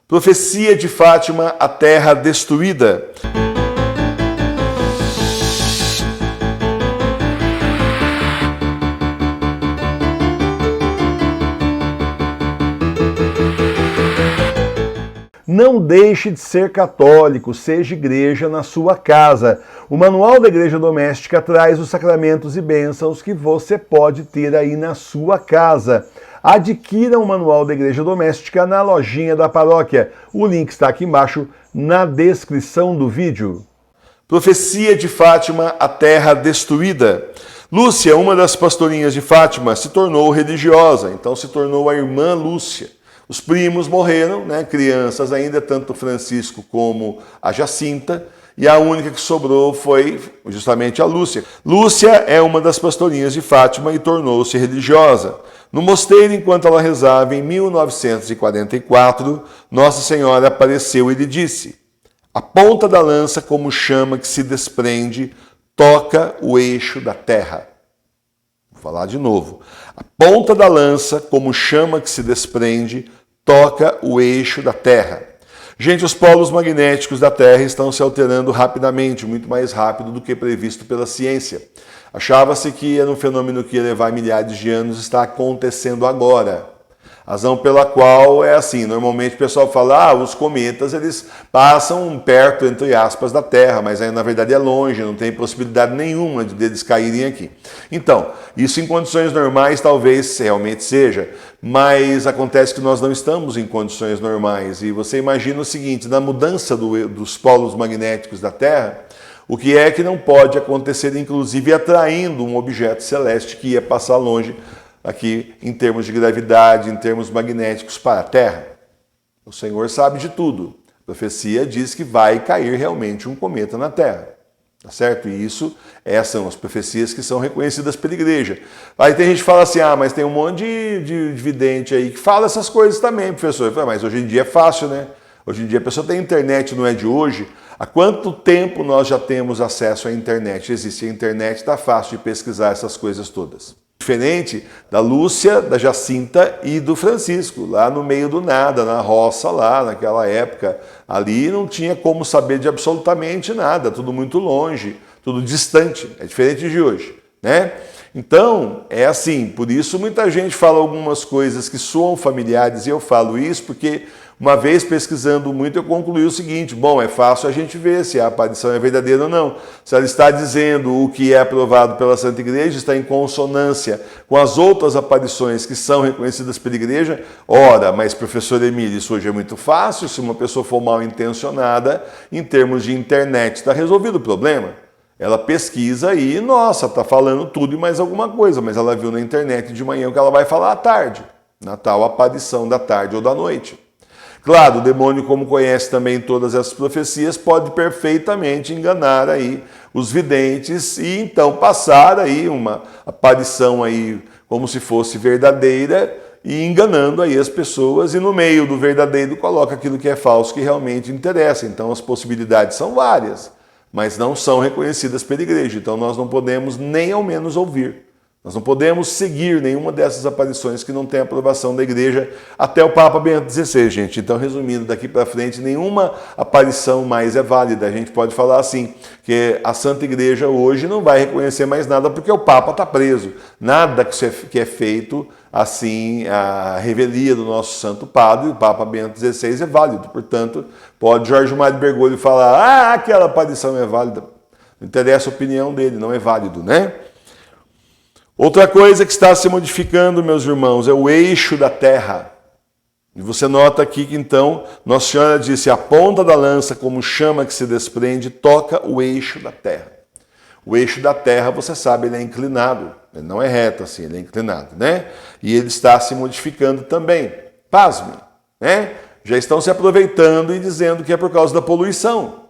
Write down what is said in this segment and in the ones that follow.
Profecia de Fátima, a terra destruída. Não deixe de ser católico, seja igreja na sua casa. O Manual da Igreja Doméstica traz os sacramentos e bênçãos que você pode ter aí na sua casa. Adquira o Manual da Igreja Doméstica na lojinha da paróquia. O link está aqui embaixo na descrição do vídeo. Profecia de Fátima, a terra destruída. Lúcia, uma das pastorinhas de Fátima, se tornou religiosa, então se tornou a irmã Lúcia. Os primos morreram, né, crianças ainda, tanto Francisco como a Jacinta, e a única que sobrou foi justamente a Lúcia. Lúcia é uma das pastorinhas de Fátima e tornou-se religiosa. No mosteiro, enquanto ela rezava, em 1944, Nossa Senhora apareceu e lhe disse: "A ponta da lança, como chama que se desprende, toca o eixo da terra." Vou falar de novo. A ponta da lança, como chama que se desprende, toca o eixo da terra. Gente, os polos magnéticos da Terra estão se alterando rapidamente, muito mais rápido do que previsto pela ciência. Achava-se que era um fenômeno que ia levar milhares de anos, está acontecendo agora. Razão pela qual é assim, normalmente o pessoal fala, os cometas eles passam perto, entre aspas, da Terra, mas aí na verdade é longe, não tem possibilidade nenhuma de eles caírem aqui. Então, isso em condições normais talvez realmente seja, mas acontece que nós não estamos em condições normais. E você imagina o seguinte, na mudança dos polos magnéticos da Terra, o que é que não pode acontecer, inclusive atraindo um objeto celeste que ia passar longe aqui em termos de gravidade, em termos magnéticos para a Terra. O Senhor sabe de tudo. A profecia diz que vai cair realmente um cometa na Terra. Tá certo? E essas são as profecias que são reconhecidas pela igreja. Aí tem gente que fala assim, mas tem um monte de vidente aí que fala essas coisas também, professor. Eu falo, mas hoje em dia é fácil, né? Hoje em dia a pessoa tem internet, não é de hoje. Há quanto tempo nós já temos acesso à internet? Existe a internet, está fácil de pesquisar essas coisas todas. Diferente da Lúcia, da Jacinta e do Francisco, lá no meio do nada, na roça lá, naquela época. Ali não tinha como saber de absolutamente nada, tudo muito longe, tudo distante, é diferente de hoje, né? Então, é assim, por isso muita gente fala algumas coisas que soam familiares, e eu falo isso porque uma vez pesquisando muito eu concluí o seguinte, bom, é fácil a gente ver se a aparição é verdadeira ou não. Se ela está dizendo o que é aprovado pela Santa Igreja, está em consonância com as outras aparições que são reconhecidas pela Igreja, ora, mas professor Emílio, isso hoje é muito fácil, se uma pessoa for mal intencionada, em termos de internet, está resolvido o problema. Ela pesquisa e, nossa, está falando tudo e mais alguma coisa, mas ela viu na internet de manhã o que ela vai falar à tarde, na tal aparição da tarde ou da noite. Claro, o demônio, como conhece também todas essas profecias, pode perfeitamente enganar aí os videntes e então passar aí uma aparição aí como se fosse verdadeira e enganando aí as pessoas e no meio do verdadeiro coloca aquilo que é falso que realmente interessa. Então as possibilidades são várias, mas não são reconhecidas pela igreja. Então nós não podemos nem ao menos ouvir. Nós não podemos seguir nenhuma dessas aparições que não tem aprovação da igreja até o Papa Bento XVI, gente. Então, resumindo, daqui para frente, nenhuma aparição mais é válida. A gente pode falar assim, que a Santa Igreja hoje não vai reconhecer mais nada porque o Papa está preso. Nada que é feito assim, a revelia do nosso Santo Padre, o Papa Bento XVI, é válido. Portanto, pode Jorge Mário Bergoglio falar, aquela aparição é válida. Não interessa a opinião dele, não é válido, né? Outra coisa que está se modificando, meus irmãos, é o eixo da Terra. E você nota aqui que então Nossa Senhora disse, a ponta da lança, como chama que se desprende, toca o eixo da Terra. O eixo da Terra, você sabe, ele é inclinado, ele não é reto assim, ele é inclinado, né? E ele está se modificando também. Pasme, né? Já estão se aproveitando e dizendo que é por causa da poluição.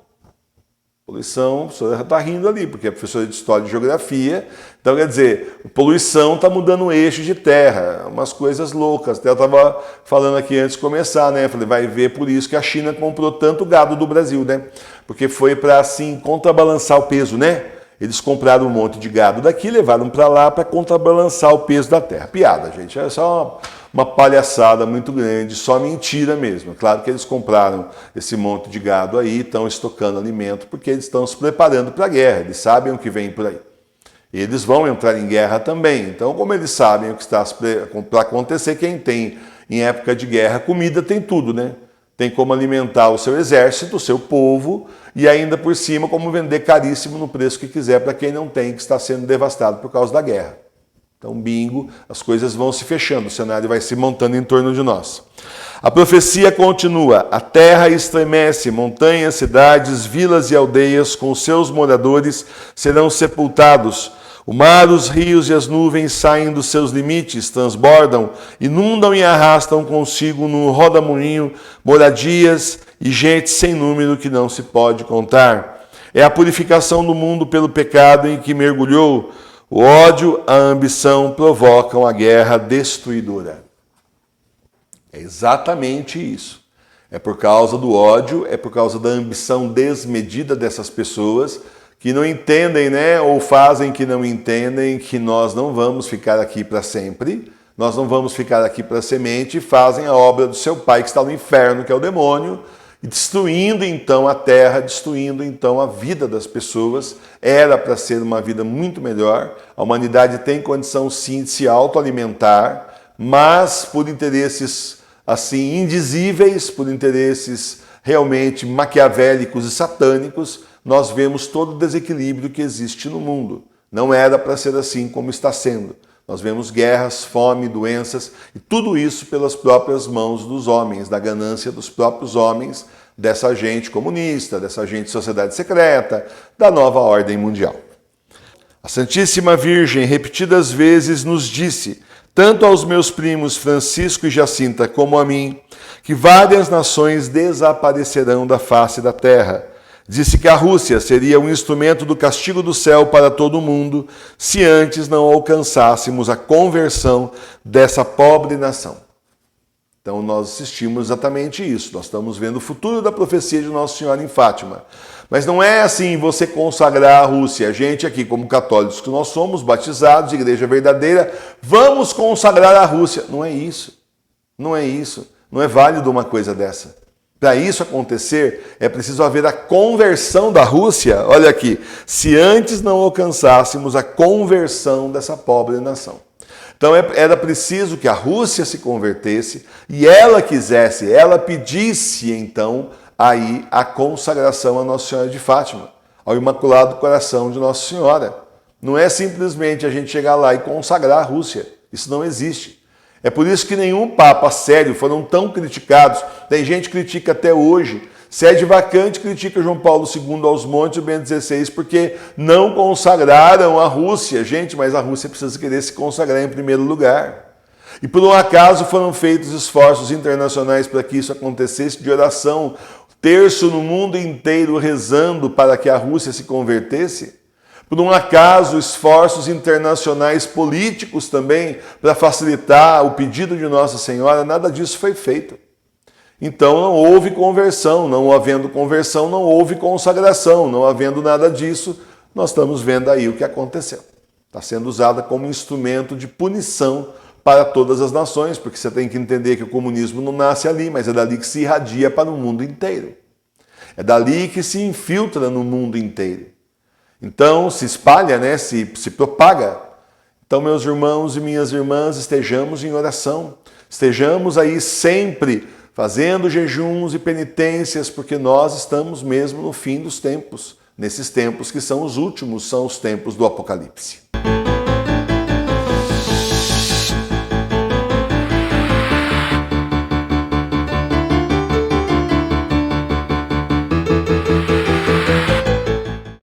Poluição, a professora está rindo ali, porque é professora de História e Geografia. Então, quer dizer, a poluição está mudando o eixo de terra, umas coisas loucas. Até eu estava falando aqui antes de começar, né? Falei, vai ver por isso que a China comprou tanto gado do Brasil, né? Porque foi para, assim, contrabalançar o peso, né? Eles compraram um monte de gado daqui, levaram para lá para contrabalançar o peso da terra. Piada, gente, é só uma palhaçada muito grande, só mentira mesmo. É claro que eles compraram esse monte de gado aí, estão estocando alimento, porque eles estão se preparando para a guerra, eles sabem o que vem por aí. Eles vão entrar em guerra também. Então, como eles sabem o que está para acontecer, quem tem em época de guerra comida tem tudo, né? Tem como alimentar o seu exército, o seu povo, e ainda por cima como vender caríssimo no preço que quiser para quem não tem, que está sendo devastado por causa da guerra. Então, bingo, as coisas vão se fechando, o cenário vai se montando em torno de nós. A profecia continua: a terra estremece, montanhas, cidades, vilas e aldeias com seus moradores serão sepultados. O mar, os rios e as nuvens saem dos seus limites, transbordam, inundam e arrastam consigo no rodamuinho moradias e gente sem número que não se pode contar. É a purificação do mundo pelo pecado em que mergulhou. O ódio, a ambição provocam a guerra destruidora. É exatamente isso. É por causa do ódio, é por causa da ambição desmedida dessas pessoas que não entendem, né, ou fazem que não entendem que nós não vamos ficar aqui para sempre, nós não vamos ficar aqui para semente, e fazem a obra do seu pai que está no inferno, que é o demônio, e destruindo então a terra, destruindo então a vida das pessoas. Era para ser uma vida muito melhor, a humanidade tem condição sim de se autoalimentar, mas por interesses assim indizíveis, por interesses realmente maquiavélicos e satânicos, nós vemos todo o desequilíbrio que existe no mundo. Não era para ser assim como está sendo. Nós vemos guerras, fome, doenças, e tudo isso pelas próprias mãos dos homens, da ganância dos próprios homens, dessa gente comunista, dessa gente de sociedade secreta, da nova ordem mundial. A Santíssima Virgem repetidas vezes nos disse, tanto aos meus primos Francisco e Jacinta como a mim, que várias nações desaparecerão da face da terra. Disse que a Rússia seria um instrumento do castigo do céu para todo o mundo, se antes não alcançássemos a conversão dessa pobre nação. Então nós assistimos exatamente isso, nós estamos vendo o futuro da profecia de Nossa Senhora em Fátima. Mas não é assim você consagrar a Rússia. A gente aqui, como católicos que nós somos, batizados, igreja verdadeira, vamos consagrar a Rússia. Não é isso, não é isso, não é válido uma coisa dessa. Para isso acontecer, é preciso haver a conversão da Rússia. Olha aqui, se antes não alcançássemos a conversão dessa pobre nação. Então era preciso que a Rússia se convertesse e ela quisesse, ela pedisse então aí a consagração a Nossa Senhora de Fátima, ao Imaculado Coração de Nossa Senhora. Não é simplesmente a gente chegar lá e consagrar a Rússia. Isso não existe. É por isso que nenhum Papa sério foram tão criticados. Tem gente que critica até hoje. Sede vacante critica João Paulo II aos montes e Bento XVI porque não consagraram a Rússia. Gente, mas a Rússia precisa querer se consagrar em primeiro lugar. E por um acaso foram feitos esforços internacionais para que isso acontecesse, de oração, terço no mundo inteiro rezando para que a Rússia se convertesse. Por um acaso, esforços internacionais políticos também para facilitar o pedido de Nossa Senhora, nada disso foi feito. Então não houve conversão, não havendo conversão, não houve consagração, não havendo nada disso, nós estamos vendo aí o que aconteceu. Está sendo usada como instrumento de punição para todas as nações, porque você tem que entender que o comunismo não nasce ali, mas é dali que se irradia para o mundo inteiro. É dali que se infiltra no mundo inteiro. Então, se espalha, né? se propaga. Então, meus irmãos e minhas irmãs, estejamos em oração. Estejamos aí sempre fazendo jejuns e penitências, porque nós estamos mesmo no fim dos tempos. Nesses tempos que são os últimos, são os tempos do Apocalipse.